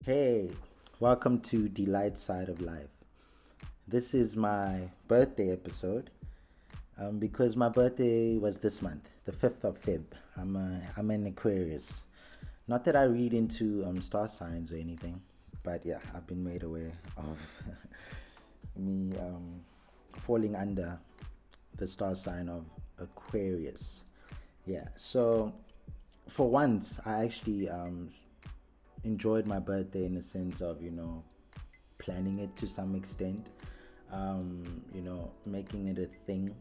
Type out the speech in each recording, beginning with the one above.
Hey, welcome to the light side of life. This is my birthday episode because my birthday was this month, the 5th of Feb. I'm an Aquarius. Not that I read into star signs or anything, but yeah, I've been made aware of me falling under the star sign of Aquarius. Yeah, so for once, I actually enjoyed my birthday in the sense of, planning it to some extent, making it a thing.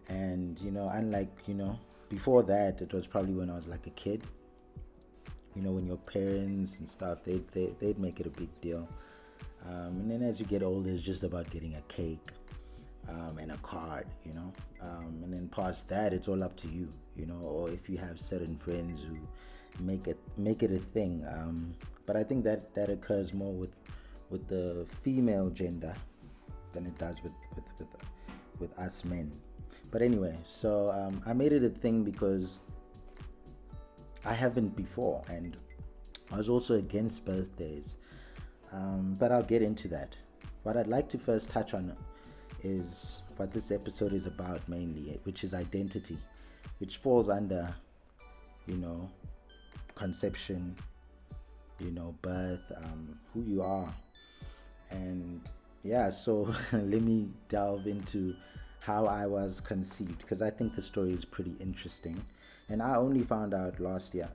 And, unlike, before that, it was probably when I was like a kid, when your parents and stuff, they'd make it a big deal. And then as you get older, it's just about getting a cake and a card, and then past that, it's all up to you, or if you have certain friends who make it a thing. But I think that occurs more with the female gender than it does with us men. But anyway, so I made it a thing because I haven't before, and I was also against birthdays. But I'll get into that. What I'd like to first touch on is what this episode is about mainly, which is identity, which falls under, you know, conception, birth, who you are. And yeah, so let me delve into how I was conceived because I think the story is pretty interesting. And I only found out last year.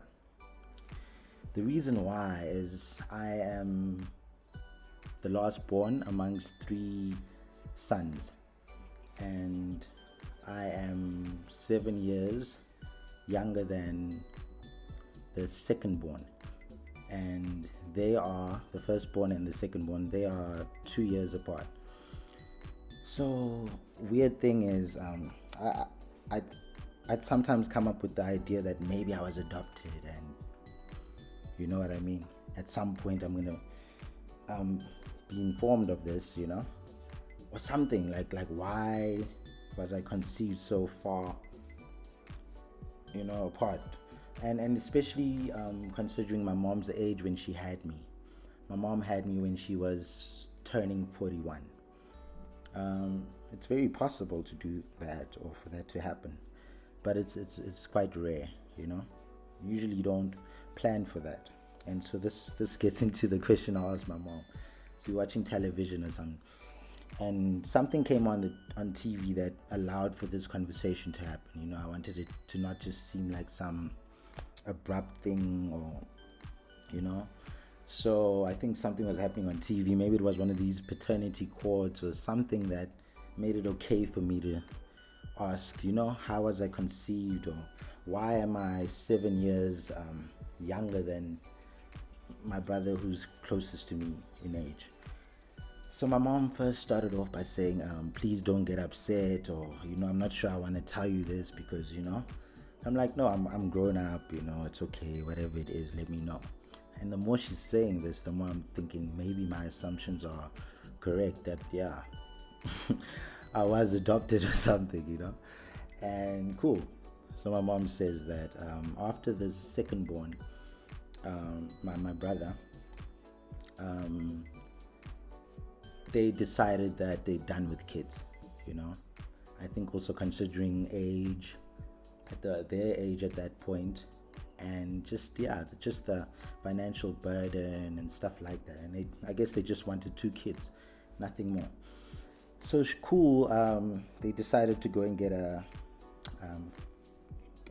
The reason why is I am the last born amongst three sons, and I am 7 years younger than the second born, and they are the firstborn and the secondborn. They are 2 years apart. So weird thing is, I, I I'd sometimes come up with the idea that maybe I was adopted, and you know what I mean. At some point, I'm gonna be informed of this, or something like why was I conceived so far, apart, and especially considering my mom's age when she had me. My mom had me when she was turning 41. It's very possible to do that or for that to happen, but it's quite rare, you know. Usually you don't plan for that, and so this gets into the question I asked my mom. So you're watching television or something, and something came on TV that allowed for this conversation to happen. I wanted it to not just seem like some abrupt thing, or you know. So I think something was happening on TV. Maybe it was one of these paternity courts or something that made it okay for me to ask, how was I conceived, or why am I 7 years younger than my brother who's closest to me in age. So my mom first started off by saying, please don't get upset, or, I'm not sure I want to tell you this because, I'm like, no, I'm grown up, it's okay, whatever it is, let me know. And the more she's saying this, the more I'm thinking maybe my assumptions are correct, that, yeah, I was adopted or something, And cool. So my mom says that after the second born, my brother, they decided that they're done with kids, I think also considering age, their age at that point, and just the financial burden and stuff like that. And I guess they just wanted two kids, nothing more. So cool. They decided to go and get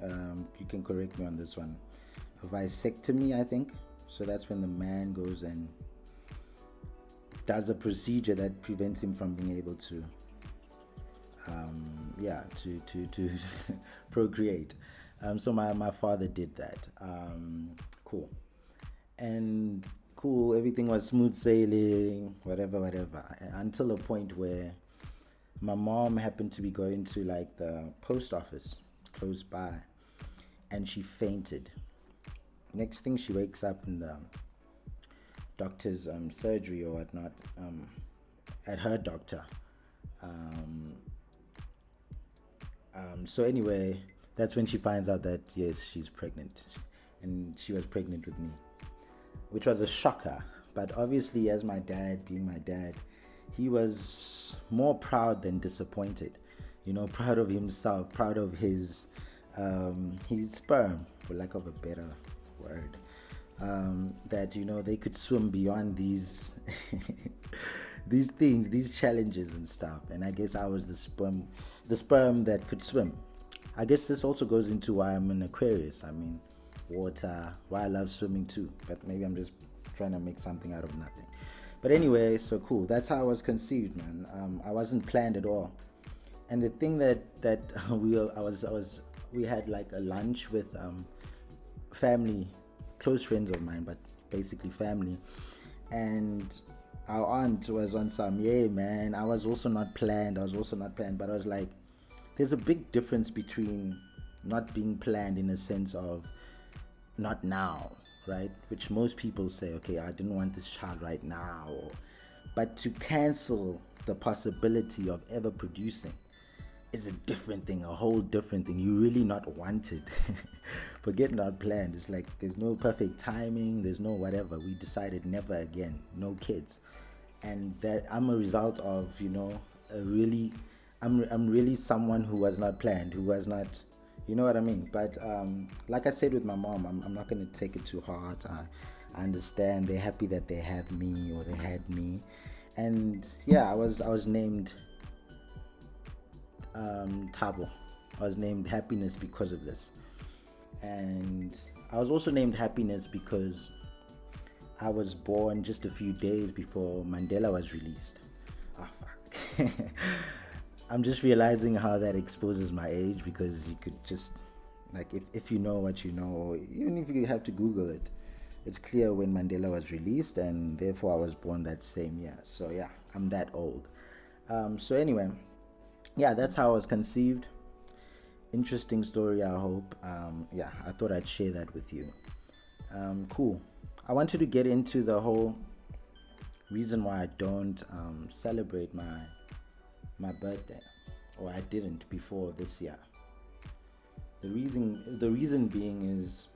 you can correct me on this one, a vasectomy, I think. So that's when the man goes and does a procedure that prevents him from being able to to procreate. So my father did that. Cool. And cool, everything was smooth sailing, whatever, until a point where my mom happened to be going to like the post office close by, and she fainted. Next thing, she wakes up in the doctor's surgery or whatnot, at her doctor. Um, so anyway, that's when she finds out that yes, she's pregnant, and she was pregnant with me. which was a shocker. But obviously, as my dad, being my dad, he was more proud than disappointed. Proud of himself, proud of his sperm, for lack of a better word. That they could swim beyond these these things, these challenges and stuff. And I guess I was the sperm that could swim. I guess this also goes into why I'm an Aquarius. I mean, water, why I love swimming too. But maybe I'm just trying to make something out of nothing. But anyway, so cool. That's how I was conceived, man. I wasn't planned at all. And the thing that we had like a lunch with family, close friends of mine, but basically family. And our aunt was on some, yeah, man, I was also not planned. But I was like, there's a big difference between not being planned in a sense of not now, right? Which most people say, okay, I didn't want this child right now. But to cancel the possibility of ever producing is a different thing, a whole different thing. You really not wanted. Forget not planned. It's like there's no perfect timing, there's no whatever. We decided never again, no kids. And that I'm a result of, I'm really someone who was not planned, who was not, you know what I mean? But like I said with my mom, I'm not going to take it too hard. I understand they're happy that they have me, or they had me. And yeah, I was named Tabo. I was named Happiness because of this. And I was also named Happiness because I was born just a few days before Mandela was released. Fuck. I'm just realizing how that exposes my age, because you could just, like, if you know what you know, or even if you have to Google it, it's clear when Mandela was released, and therefore I was born that same year. So yeah, I'm that old. So anyway, yeah, that's how I was conceived. Interesting story, I hope. Yeah, I thought I'd share that with you. Cool. I wanted to get into the whole reason why I don't celebrate my birthday, or I didn't before this year. The reason being is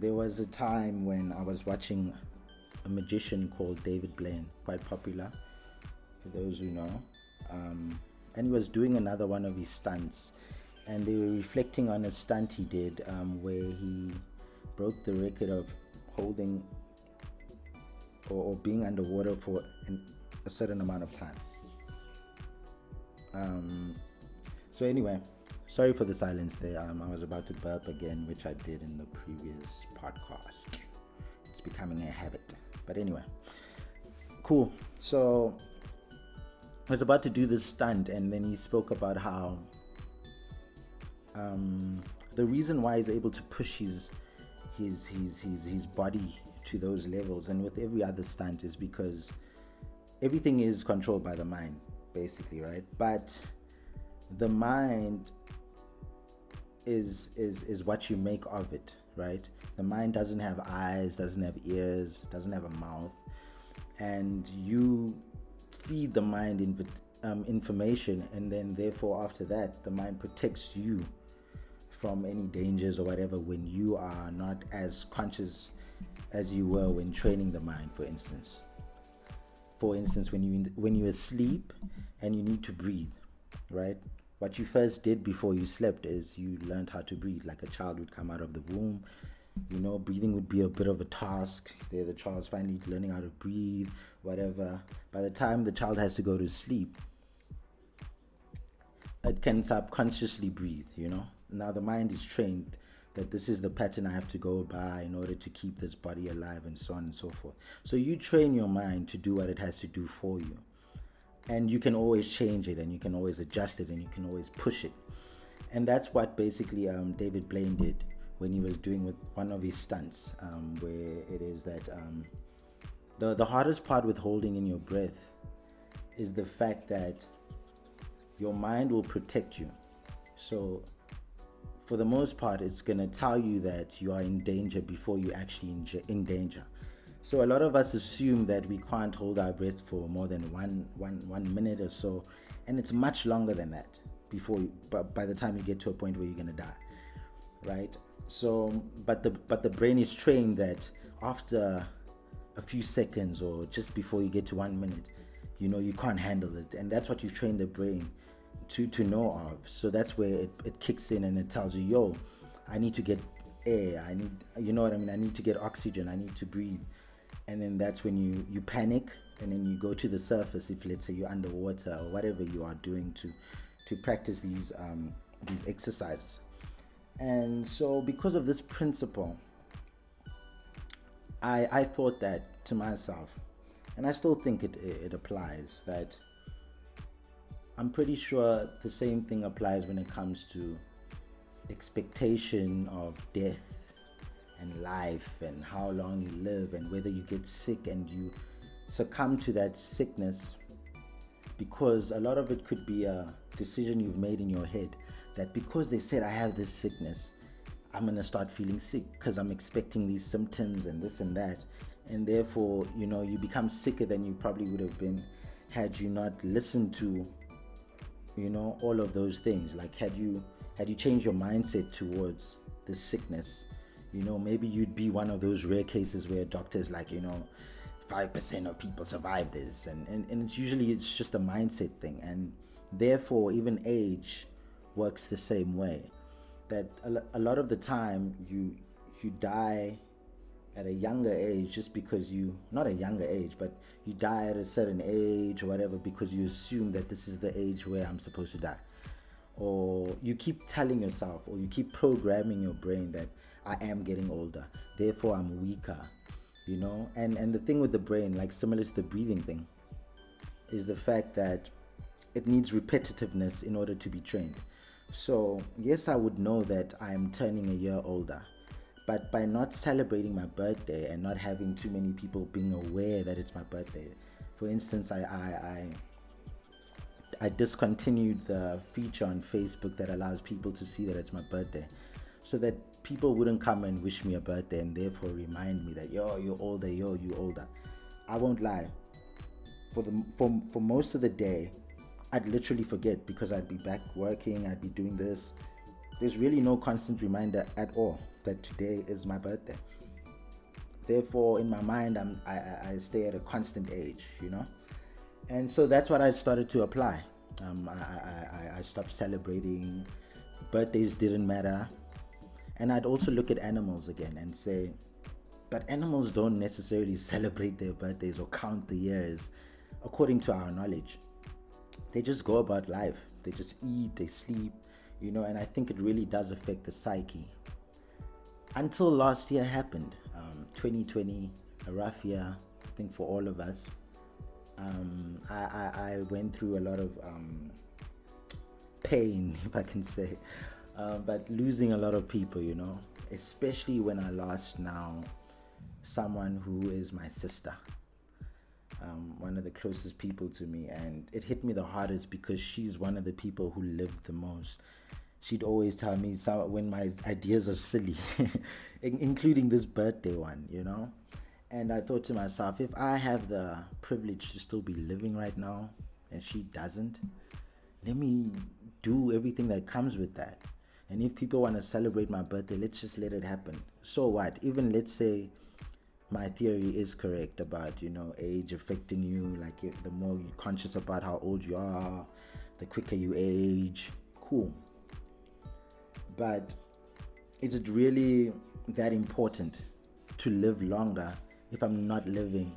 there was a time when I was watching a magician called David Blaine, quite popular for those who know, and he was doing another one of his stunts, and they were reflecting on a stunt he did where he broke the record of holding or being underwater for a certain amount of time. So anyway, sorry for the silence there. I was about to burp again, which I did in the previous podcast. It's becoming a habit. But anyway, cool. So I was about to do this stunt, and then he spoke about how the reason why he's able to push his body to those levels, and with every other stunt, is because everything is controlled by the mind, basically, right? But the mind is what you make of it, right? The mind doesn't have eyes, doesn't have ears, doesn't have a mouth, and you feed the mind information, and then therefore after that the mind protects you from any dangers or whatever when you are not as conscious as you were when training the mind. For instance, when you're asleep and you need to breathe, right? What you first did before you slept is you learned how to breathe. Like a child would come out of the womb, breathing would be a bit of a task. There, the child's finally learning how to breathe, whatever. By the time the child has to go to sleep, it can subconsciously breathe, Now the mind is trained that this is the pattern I have to go by in order to keep this body alive, and so on and so forth. So you train your mind to do what it has to do for you. And you can always change it, and you can always adjust it, and you can always push it. And that's what basically David Blaine did when he was doing with one of his stunts, where it is that the hardest part with holding in your breath is the fact that your mind will protect you. So for the most part, it's going to tell you that you are in danger before you're actually in danger. So a lot of us assume that we can't hold our breath for more than one minute or so, and it's much longer than that but by the time you get to a point where you're going to die, right? So, but the brain is trained that after a few seconds or just before you get to 1 minute, you can't handle it, and that's what you've trained the brain to know of. So that's where it kicks in and it tells you, yo, I need to get air. I need, you know what I mean? I need to get oxygen. I need to breathe. And then that's when you panic, and then you go to the surface. If let's say you're underwater or whatever you are doing to practice these exercises. And so, because of this principle, I thought that to myself, and I still think it applies, that I'm pretty sure the same thing applies when it comes to expectation of death and life and how long you live and whether you get sick and you succumb to that sickness, because a lot of it could be a decision you've made in your head that because they said I have this sickness, I'm going to start feeling sick because I'm expecting these symptoms and this and that, and therefore you become sicker than you probably would have been had you not listened to all of those things. Like had you changed your mindset towards this sickness, maybe you'd be one of those rare cases where doctors 5% of people survive this, and it's just a mindset thing. And therefore even age works the same way, that a lot of the time you die at a younger age just because not a younger age, but you die at a certain age or whatever because you assume that this is the age where I'm supposed to die, or you keep telling yourself, or you keep programming your brain that I am getting older, therefore I'm weaker, and the thing with the brain, like similar to the breathing thing, is the fact that it needs repetitiveness in order to be trained. So yes, I would know that I'm turning a year older, but by not celebrating my birthday and not having too many people being aware that it's my birthday, for instance, I discontinued the feature on Facebook that allows people to see that it's my birthday, so that people wouldn't come and wish me a birthday and therefore remind me that you're older, you older. I won't lie. For most of the day, I'd literally forget because I'd be back working, I'd be doing this. There's really no constant reminder at all that today is my birthday. Therefore, in my mind, I stay at a constant age, And so that's what I started to apply. I stopped celebrating. Birthdays didn't matter. And I'd also look at animals again and say, but animals don't necessarily celebrate their birthdays or count the years according to our knowledge. They just go about life. They just eat, they sleep, and I think it really does affect the psyche. Until last year happened, 2020, a rough year, I think, for all of us. I went through a lot of pain, if I can say, but losing a lot of people, especially when I lost now someone who is my sister. One of the closest people to me, and it hit me the hardest because she's one of the people who lived the most. She'd always tell me when my ideas are silly, including this birthday one, and I thought to myself, if I have the privilege to still be living right now and she doesn't, let me do everything that comes with that. And if people want to celebrate my birthday, let's just let it happen. So what? Even let's say my theory is correct about age affecting you, like the more you're conscious about how old you are, the quicker you age. Cool. But is it really that important to live longer if I'm not living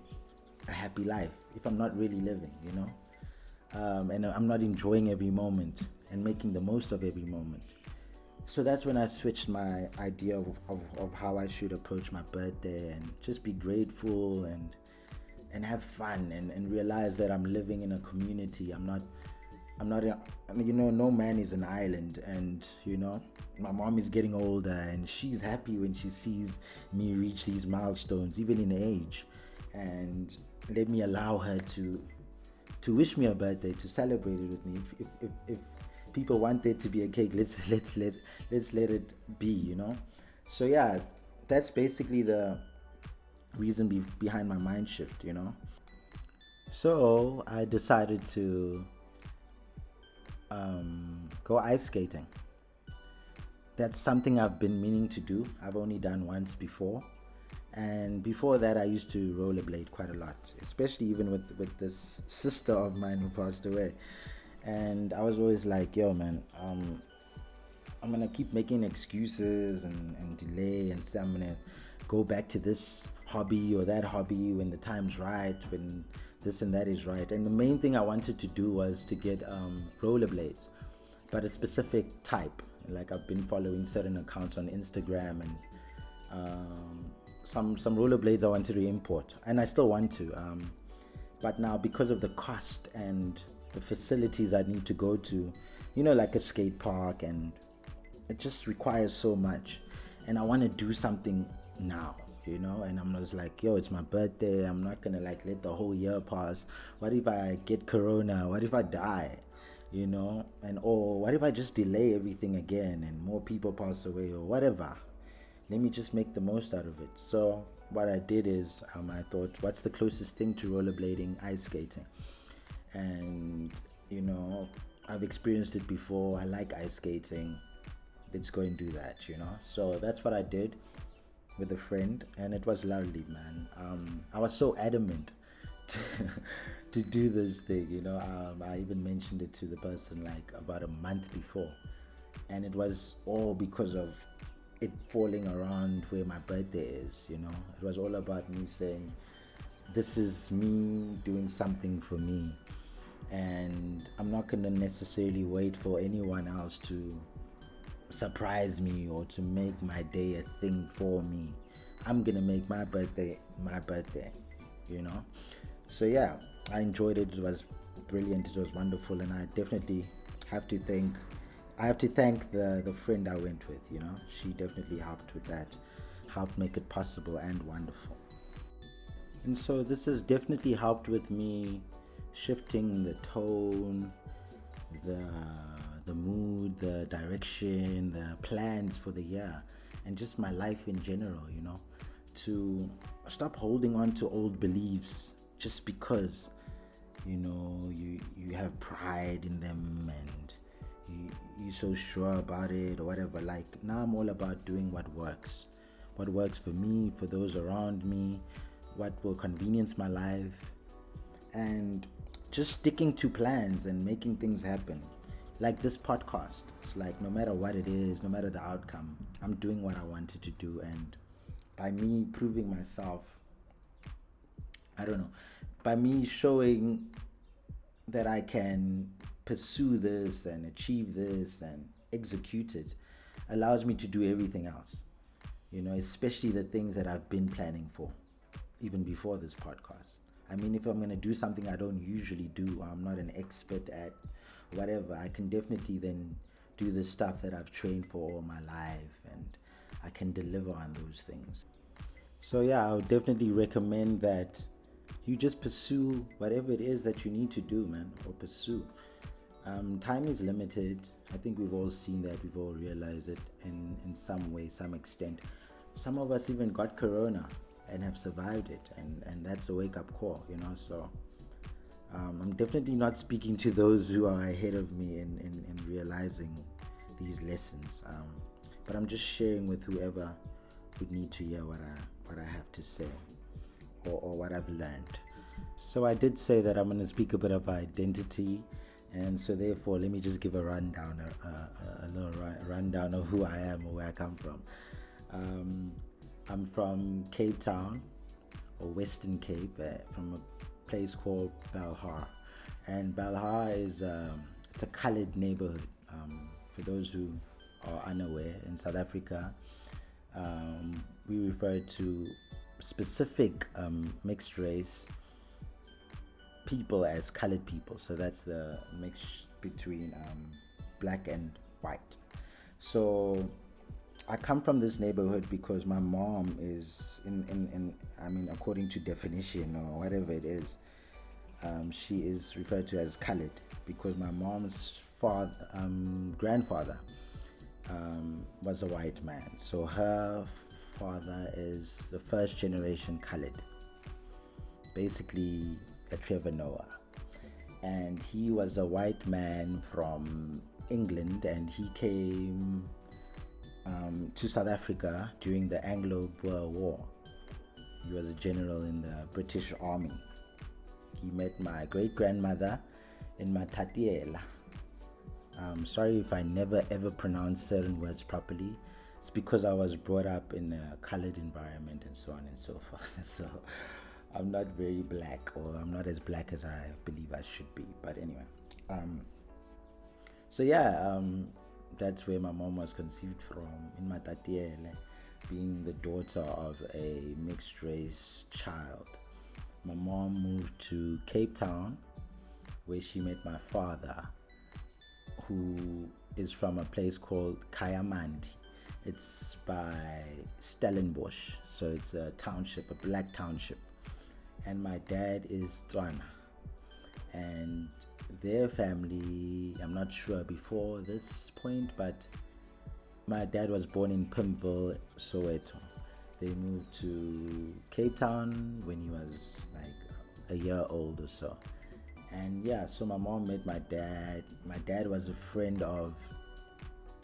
a happy life, if I'm not really living, and I'm not enjoying every moment and making the most of every moment? So that's when I switched my idea of how I should approach my birthday and just be grateful and have fun and realize that I'm living in a community. I'm not no man is an island, and my mom is getting older and she's happy when she sees me reach these milestones, even in age, and let me allow her to wish me a birthday, to celebrate it with me. If people want there to be a cake, let's let it be, So yeah, that's basically the reason behind my mind shift, So I decided to go ice skating. that's something I've been meaning to do. I've only done once before, and before that I used to rollerblade quite a lot, especially even with this sister of mine who passed away. And I was always like, yo man, I'm gonna keep making excuses and delay and say I'm gonna go back to this hobby or that hobby when the time's right, when this and that is right. And the main thing I wanted to do was to get rollerblades, but a specific type. Like I've been following certain accounts on Instagram, and some rollerblades I wanted to import, and I still want to. But now, because of the cost and the facilities I need to go to, like a skate park, and it just requires so much. And I want to do something now, and I'm just like, yo, it's my birthday. I'm not gonna like let the whole year pass. What if I get corona? What if I die? And or what if I just delay everything again and more people pass away or whatever? Let me just make the most out of it. So what I did is I thought, what's the closest thing to rollerblading? Ice skating. And I've experienced it before. I like ice skating. Let's go and do that. So that's what I did with a friend, and it was lovely, man. I was so adamant to do this thing. I even mentioned it to the person like about a month before, and it was all because of it falling around where my birthday is. It was all about me saying, this is me doing something for me, and I'm not going to necessarily wait for anyone else to surprise me or to make my day a thing for me. I'm going to make my birthday my birthday. So yeah, I enjoyed it. It was brilliant. It was wonderful, and I definitely have to thank the friend I went with. She definitely helped with that, helped make it possible and wonderful. And so this has definitely helped with me shifting the tone, the mood, the direction, the plans for the year, and just my life in general. To stop holding on to old beliefs just because you have pride in them, and you're so sure about it or whatever. Like, now I'm all about doing what works for me, for those around me, what will convenience my life, and just sticking to plans and making things happen. Like this podcast, it's like no matter what it is, no matter the outcome, I'm doing what I wanted to do. And by me proving myself, by me showing that I can pursue this and achieve this and execute it, allows me to do everything else, especially the things that I've been planning for even before this podcast. I mean, if I'm going to do something I don't usually do, I'm not an expert at whatever, I can definitely then do the stuff that I've trained for all my life, and I can deliver on those things. So yeah, I would definitely recommend that you just pursue whatever it is that you need to do, man, or pursue. Time is limited. I think we've all seen that. We've all realized it in some way, some extent. Some of us even got corona and have survived it, and that's a wake-up call, so I'm definitely not speaking to those who are ahead of me in realizing these lessons, but I'm just sharing with whoever would need to hear what I have to say, or what I've learned. So I did say that I'm going to speak a bit of identity, and so therefore let me just give a rundown, a little rundown of who I am or where I come from. I'm from Cape Town, or Western Cape, from a place called Belhar, and Belhar is it's a coloured neighborhood. For those who are unaware, in South Africa, we refer to specific mixed race people as colored people. So that's the mix between black and white. So I come from this neighborhood because my mom is according to definition or whatever it is, she is referred to as colored because my mom's grandfather was a white man. So her father is the first generation colored, basically a Trevor Noah. And he was a white man from England, and he came to South Africa during the Anglo-Boer War. He was a general in the British Army. He met my great-grandmother in Matatiela. Sorry if I never ever pronounce certain words properly. It's because I was brought up in a colored environment and so on and so forth. So I'm not very black, or I'm not as black as I believe I should be. But anyway, that's where my mom was conceived from, in Matatiele, being the daughter of a mixed race child. My mom moved to Cape Town, where she met my father, who is from a place called Kayamandi. It's by Stellenbosch, so it's a township, a black township. And my dad is Tswana. And their family, I'm not sure before this point, but my dad was born in Pimville, Soweto. They moved to Cape Town when he was like a year old or so. And yeah, so my mom met my dad. My dad was a friend of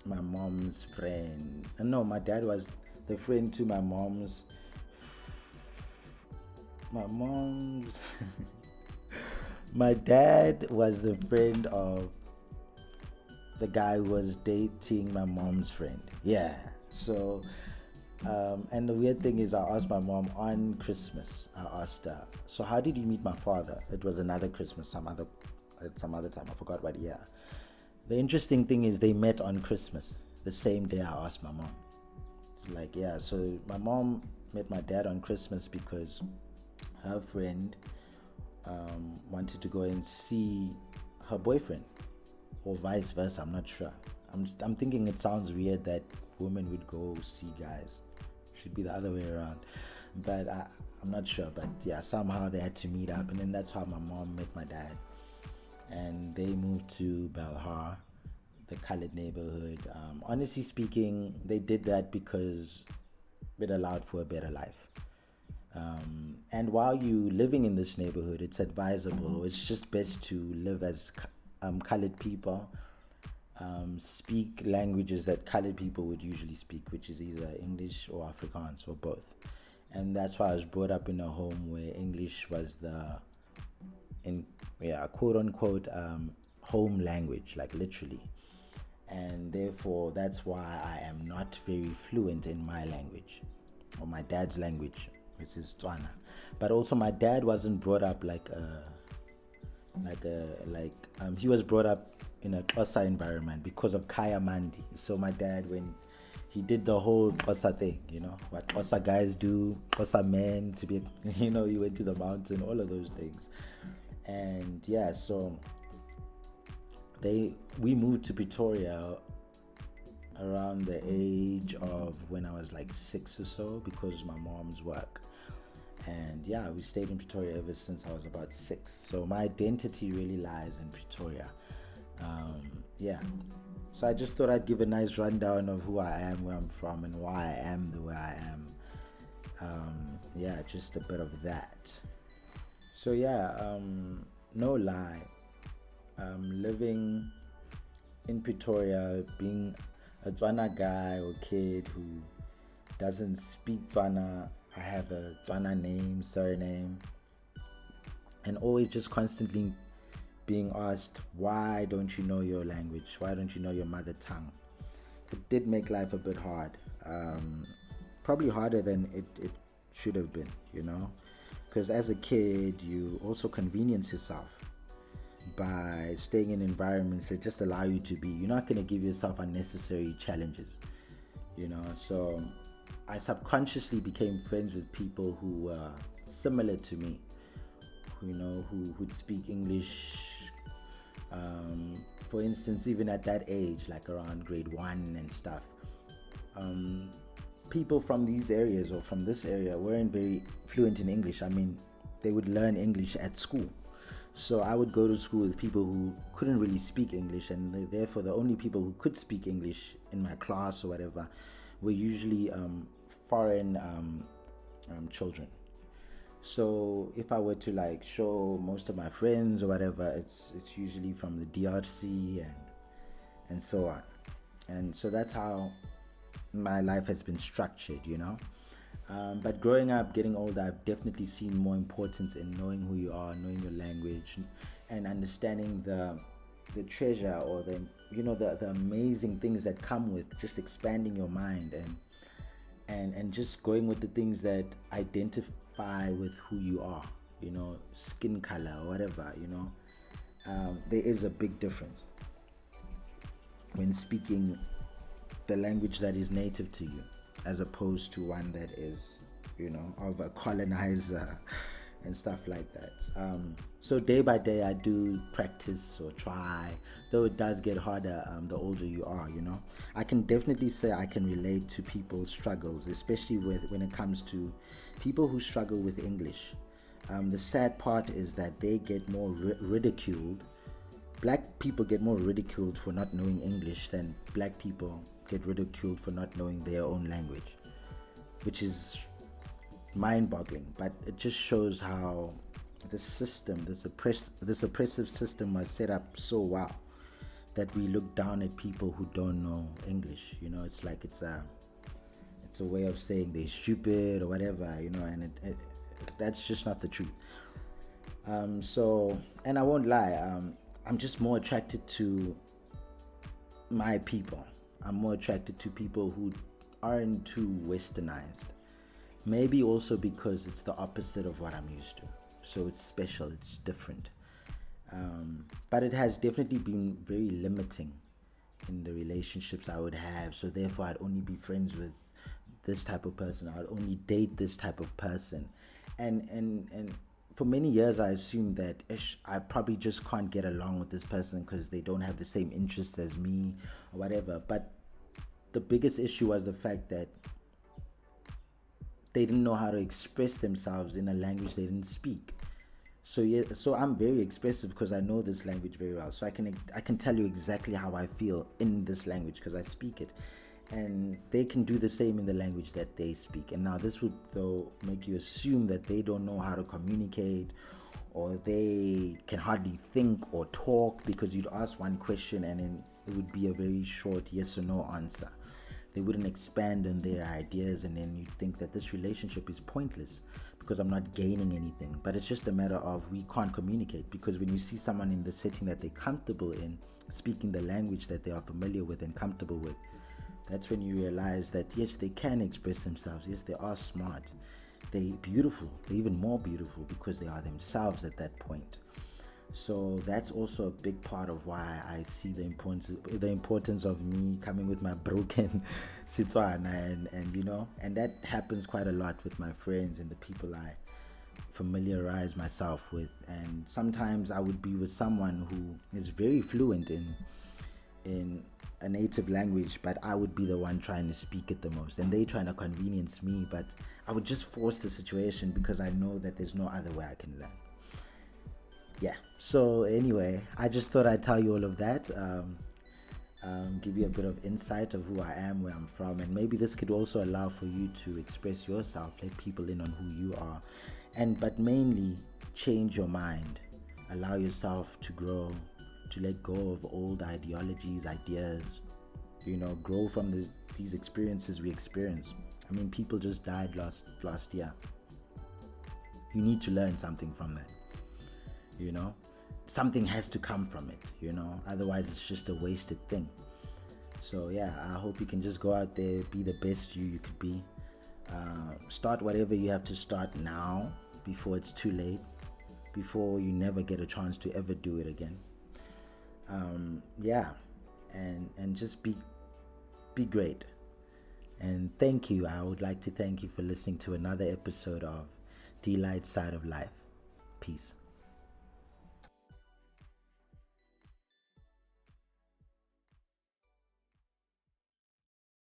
my mom's friend. No, my dad was the friend to my mom's my dad was the friend of the guy who was dating my mom's friend. Yeah. So and the weird thing is, I asked my mom on Christmas, I asked her, so how did you meet my father? It was another Christmas, some other time, I forgot what year. The interesting thing is, they met on Christmas, the same day I asked my mom. Like, yeah, so my mom met my dad on Christmas because her friend wanted to go and see her boyfriend, or vice versa. I'm not sure. I'm thinking it sounds weird that women would go see guys. Should be the other way around, but I'm not sure. But yeah, somehow they had to meet up, and then that's how my mom met my dad. And they moved to Belhar, the colored neighborhood. Honestly speaking, they did that because it allowed for a better life. And while you living in this neighborhood, it's advisable, it's just best to live as colored people, speak languages that colored people would usually speak, which is either English or Afrikaans or both. And that's why I was brought up in a home where English was the quote unquote home language, like literally. And therefore that's why I am not very fluent in my language, or my dad's language, which is Tswana. But also my dad wasn't brought up he was brought up in a Xhosa environment because of Kayamandi. So my dad, when he did the whole Xhosa thing, what Xhosa guys do, Xhosa men to be, he went to the mountain, all of those things. And yeah, so we moved to Pretoria around the age of when I was like 6 or so, because of my mom's work. And yeah, we stayed in Pretoria ever since I was about 6. So my identity really lies in Pretoria. So I just thought I'd give a nice rundown of who I am, where I'm from, and why I am the way I am. Just a bit of that. So no lie, living in Pretoria, being a Tswana guy or kid who doesn't speak Tswana, I have a Tswana name, surname, and always just constantly being asked, why don't you know your language? Why don't you know your mother tongue? It did make life a bit hard. Probably harder than it should have been, because as a kid, you also convenience yourself by staying in environments that just allow you to be. You're not going to give yourself unnecessary challenges, So I subconsciously became friends with people who were similar to me, who would speak English. For instance, even at that age, like around grade 1 and stuff, people from these areas or from this area weren't very fluent in English. I mean, they would learn English at school. So I would go to school with people who couldn't really speak English, and therefore the only people who could speak English in my class or whatever were usually foreign children. So if I were to show most of my friends or whatever, it's usually from the DRC and so on. And so that's how my life has been structured, you know. But growing up, getting older, I've definitely seen more importance in knowing who you are, knowing your language, and understanding the treasure, or the amazing things that come with just expanding your mind, and just going with the things that identify with who you are, skin color or whatever. There is a big difference when speaking the language that is native to you, as opposed to one that is, of a colonizer and stuff like that. So day by day, I do practice or try, though it does get harder the older you are. I can definitely say I can relate to people's struggles, especially when it comes to people who struggle with English. The sad part is that they get more ridiculed. Black people get more ridiculed for not knowing English than black people get ridiculed for not knowing their own language, which is mind-boggling. But it just shows how the system, this oppressive system, was set up so well that we look down at people who don't know English. It's like it's a way of saying they're stupid or whatever. And that's just not the truth. And I won't lie, I'm just more attracted to my people. I'm more attracted to people who aren't too westernized. Maybe also because it's the opposite of what I'm used to. So it's special, it's different. But it has definitely been very limiting in the relationships I would have. So therefore, I'd only be friends with this type of person. I'd only date this type of person. And for many years, I assumed that I probably just can't get along with this person because they don't have the same interests as me or whatever. But the biggest issue was the fact that they didn't know how to express themselves in a language they didn't speak. So I'm very expressive because I know this language very well. So I can tell you exactly how I feel in this language because I speak it. And they can do the same in the language that they speak. And now this would, though, make you assume that they don't know how to communicate, or they can hardly think or talk, because you'd ask one question and then it would be a very short yes or no answer. They wouldn't expand on their ideas, and then you'd think that this relationship is pointless because I'm not gaining anything. But it's just a matter of we can't communicate, because when you see someone in the setting that they're comfortable in, speaking the language that they are familiar with and comfortable with, that's when you realize that yes, they can express themselves. Yes, they are smart. They're beautiful. They're even more beautiful because they are themselves at that point. So that's also a big part of why I see the importance of me coming with my broken Setswana, and that happens quite a lot with my friends and the people I familiarize myself with. And sometimes I would be with someone who is very fluent in a native language, but I would be the one trying to speak it the most, and they trying to convenience me, but I would just force the situation because I know that there's no other way I can learn. Yeah, so anyway, I just thought I'd tell you all of that, give you a bit of insight of who I am, where I'm from, and maybe this could also allow for you to express yourself, let people in on who you are, but mainly change your mind, allow yourself to grow, to let go of old ideologies, ideas, grow from these experiences we experience. I mean, people just died last year. You need to learn something from that. Something has to come from it, otherwise it's just a wasted thing. So yeah, I hope you can just go out there, be the best you could be. Start whatever you have to start now before it's too late, before you never get a chance to ever do it again. And just be great. And thank you. I would like to thank you for listening to another episode of D Light Side of Life. Peace.